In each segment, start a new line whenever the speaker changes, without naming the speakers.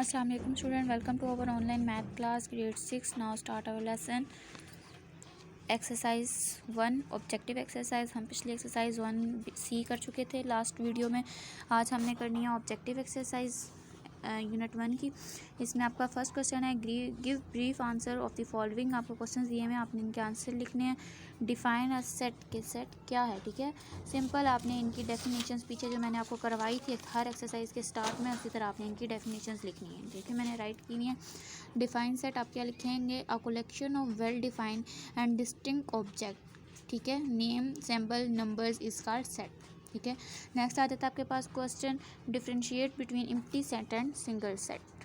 Assalamu alaikum student, welcome to our online math class grade 6. Now start our lesson. Exercise 1 objective exercise. हम पिछली exercise 1C कर चुके थे last video में। आज हमने करनी है ऑब्जेक्टिव एक्सरसाइज यूनिट 1 की। इसमें आपका फर्स्ट क्वेश्चन है give brief answer of the following. आपको क्वेश्चन दिए हैं, आपने इनके आंसर लिखने हैं। डिफाइन अ सेट के सेट क्या है, ठीक है। सिंपल आपने इनकी डेफिनेशंस पीछे जो मैंने आपको करवाई थी हर एक्सरसाइज के स्टार्ट में, उसी तरह आपने इनकी डेफिनेशंस लिखनी है, ठीक है। मैंने राइट की है। डिफाइन सेट आप क्या लिखेंगे, a collection of well defined and distinct object, ठीक है। Name symbol numbers is called set, ठीक है। नेक्स्ट आ जाता है आपके पास question differentiate between empty set and single set.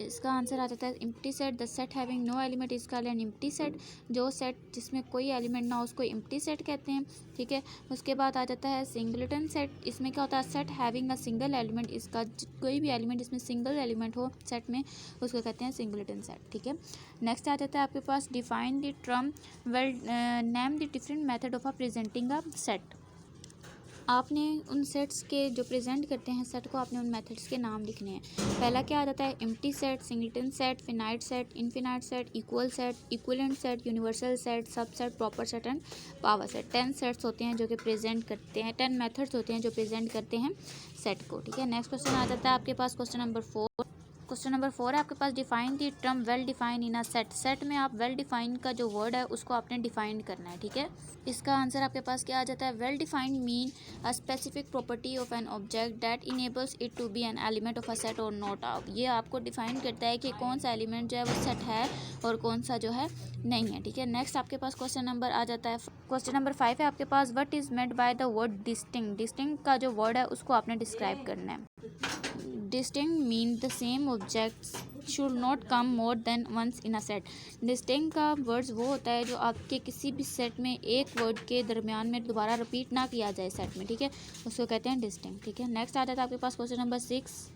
इसका आंसर आ जाता है empty set the set having no element is called an empty set. जो सेट जिसमें कोई एलिमेंट ना हो उसको एम्प्टी सेट कहते हैं, ठीक है। उसके बाद आ जाता है सिंगलटन सेट। इसमें क्या होता है, set having a single element, इसका कोई भी एलिमेंट जिसमें सिंगल एलिमेंट हो सेट में उसको कहते हैं सिंगलटन सेट, ठीक है। नेक्स्ट आ जाता है आपके पास define the term well name the different method of presenting a set. आपने उन सेट्स के जो प्रेजेंट करते हैं सेट को, आपने उन मेथड्स के नाम लिखने हैं। पहला क्या आ जाता है, empty set, singleton set, finite set, infinite set, equal set, equivalent set, universal set, subset, proper set and power set. 10 sets होते हैं जो कि प्रेजेंट करते हैं, 10 मेथड्स होते हैं जो प्रेजेंट करते हैं सेट को, ठीक है। नेक्स्ट क्वेश्चन आ जाता है आपके पास क्वेश्चन नंबर 4। क्वेश्चन नंबर 4 है आपके पास define the term well define in a set. Set में आप वेल डिफाइन का जो वर्ड है उसको आपने डिफाइन करना है, ठीक है। इसका आंसर आपके पास क्या आ जाता है, well defined mean a specific property of an object that enables it to be an element of a set और नॉट आउट। ये आपको डिफाइन करता है कि कौन सा एलिमेंट जो है वो सेट है और कौन सा जो है नहीं है, ठीक है। नेक्स्ट आपके पास क्वेश्चन नंबर आ जाता है क्वेश्चन नंबर 5 है आपके पास what is meant by the word distinct. Distinct का जो वर्ड है उसको आपने डिस्क्राइब करना है। Distinct mean the same objects should not come more than once in a set. Distinct का वर्ड्स वो होता है जो आपके किसी भी सेट में एक वर्ड के दरमियान में दोबारा रिपीट ना किया जाए सेट में, ठीक है, उसको कहते हैं डिस्टिंक्ट, ठीक है। नेक्स्ट आ जाता है आपके पास क्वेश्चन नंबर 6।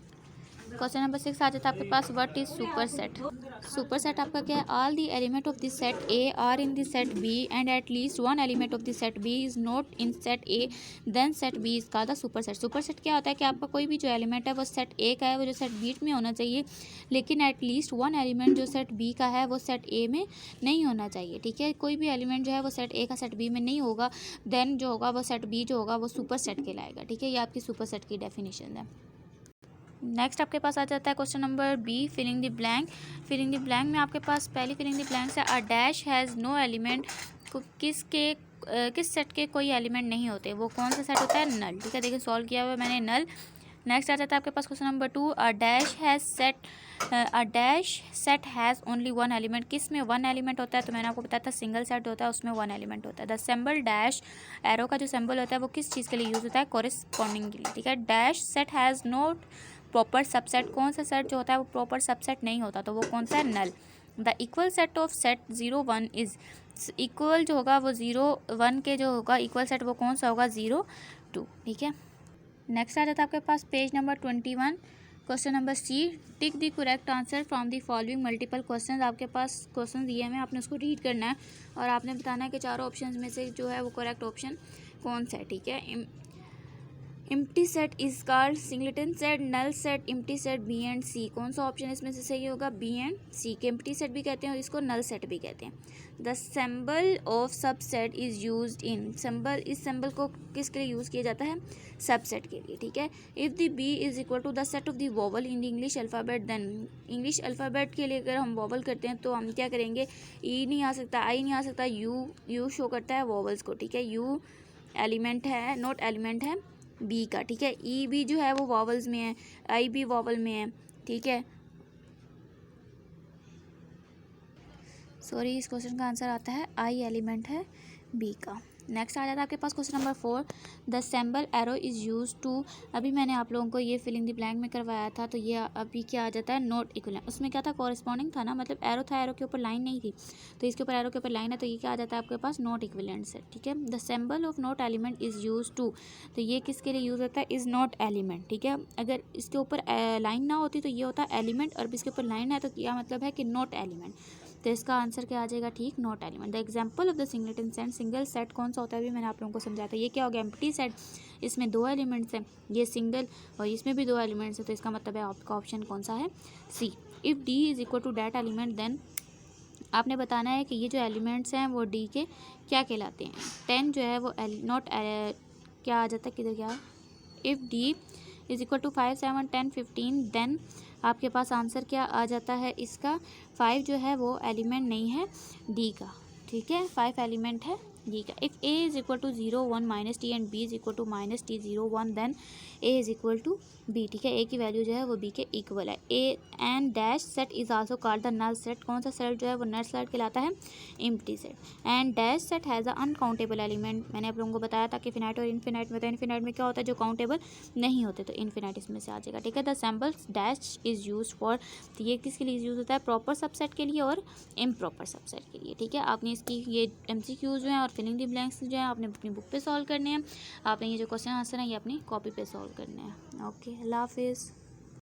क्वेश्चन नंबर 6 आ जाता है आपके पास what is super set. Super set आपका क्या है, all the element of this set A are in this set B and at least one element of this set B is not in set A then set B is called the super set. Super set क्या होता है कि आपका कोई भी जो element है वो सेट ए का है, वो जो सेट बी में होना चाहिए, लेकिन एट लीस्ट वन एलिमेंट जो सेट बी का है वो सेट ए में नहीं होना चाहिए, ठीक है। कोई भी एलिमेंट जो है वो सेट ए का सेट बी में नहीं होगा, देन जो होगा वो सेट बी जो होगा वो सुपर सेट कहलाएगा, ठीक है। ये आपकी सुपर सेट की डेफिनेशन है। नेक्स्ट आपके पास आ जाता है question number B filling the blank. Filling the blank में आपके पास पहली फिलिंग द ब्लैंक से a dash has no element. किस सेट के कोई एलिमेंट नहीं होते, वो कौन सा सेट होता है, नल, ठीक है। देखिए सॉल्व किया हुआ है मैंने, नल। नेक्स्ट आ जाता है आपके पास question number 2 a dash set has only one element. किस में वन एलिमेंट होता है, तो मैंने आपको बताया था सिंगल सेट होता है उसमें वन एलिमेंट होता है। द सिंबल डैश एरो का जो सिंबल होता है वो किस चीज़ के लिए यूज़ होता है, कॉरेस्पॉन्डिंग के लिए, ठीक है। Dash set has note proper subset. कौन सा सेट जो होता है वो प्रॉपर सबसेट नहीं होता, तो वो कौन सा है, null. The equal set of set 0 1 is. Equal जो होगा वो 0 1 के जो होगा इक्वल सेट वो कौन सा होगा, 0 2, ठीक है। नेक्स्ट आ जाता है आपके पास page number 21 question number C tick the correct answer from the following multiple question. आपके पास क्वेश्चन दिए हैं, आपने उसको रीड करना है और आपने बताना है कि चारों ऑप्शन में से जो है वो करेक्ट ऑप्शन कौन सा है, ठीक है। Empty set is called singleton set, null set, empty set, B and C. कौन सा ऑप्शन इसमें से सही होगा, बी एंड सी के एम्प्टी सेट भी कहते हैं और इसको नल सेट भी कहते हैं। The symbol of subset is used in. Symbol, इस सिंबल को किसके लिए यूज़ किया जाता है, सबसेट के लिए, ठीक है। If the B is equal to the set of the vowel in the English alphabet then. English alphabet के लिए अगर हम वोवल करते हैं तो हम क्या करेंगे, ई नहीं आ सकता, आई नहीं आ सकता, यू शो करता है वोवल्स को, ठीक है। यू एलिमेंट है, नॉट एलिमेंट है बी का, ठीक है। ई भी जो है वो वॉवल्स में है, आई भी वॉवल में है, ठीक है। सॉरी, इस क्वेश्चन का आंसर आता है आई एलिमेंट है बी का। नेक्स्ट आ जाता है आपके पास question number 4 the symbol arrow is use to. अभी मैंने आप लोगों को ये फिलिंग द ब्लैंक में करवाया था, तो ये अभी क्या आ जाता है, नॉट इक्विवेलेंट। उसमें क्या था, कॉरेस्पॉन्डिंग था ना, मतलब एरो था, एरो के ऊपर लाइन नहीं थी, तो इसके ऊपर एरो के ऊपर लाइन है, तो ये क्या आ जाता है आपके पास, नॉट इक्विवेलेंट से, ठीक है। The symbol of not element is use to, तो ये किसके लिए यूज़ होता है, इज़ नॉट एलिमेंट, ठीक है। अगर इसके ऊपर लाइन ना होती तो ये होता है एलिमेंट, और इसके ऊपर लाइन है तो क्या मतलब है कि नॉट एलिमेंट। तो इसका आंसर क्या आ जाएगा? ठीक, not element. The example of the singleton set, single set कौन सा होता है? अभी मैंने आप लोगों को समझाया था। ये क्या हो गया? एम्प्टी सेट, इसमें 2 एलिमेंट्स हैं, ये सिंगल और इसमें भी 2 एलिमेंट्स हैं, तो इसका मतलब है आपका ऑप्शन कौन सा है? C. If D is equal to that element then आपने बताना है कि ये जो एलिमेंट्स हैं वो डी के क्या कहलाते हैं। 10 जो है वो नॉट क्या आ जाता है, किधर क्या? If D is equal to 5, 7, 10, 15 then आपके पास आंसर क्या आ जाता है इसका? 5 जो है वो एलिमेंट नहीं है डी का, ठीक है, 5 एलिमेंट है डी का। If A is equal to 0, 1 minus T and B is equal to minus T 0, 1 then A is equal to B, ठीक है, ए की वैल्यू जो है वो बी के इक्वल है। A and dash set is also called the null set, कौन सा सेट जो है वो नल सेट कहलाता है? Empty set. And dash set has a uncountable element, मैंने आप लोगों को बताया था कि फिनाइट और इनफिनाइट में, तो इनफिनाइट में क्या होता है? जो काउंटेबल नहीं होते, तो इनफिनाइट इसमें से आ जाएगा, ठीक है। The symbol dash is use for, तो ये किसके लिए यूज़ होता है? प्रॉपर सबसेट के लिए और इम्प्रॉपर सबसेट के लिए, ठीक है। आपने इसकी ये MCQs जो हैं और फिलिंग द ब्लैंक्स जो हैं आपने अपनी बुक पे सॉल्व करने हैं। आपने ये जो क्वेश्चन आंसर है ये अपनी कॉपी पे सॉल्व करने हैं। ओके, अल्लाह हाफिज़।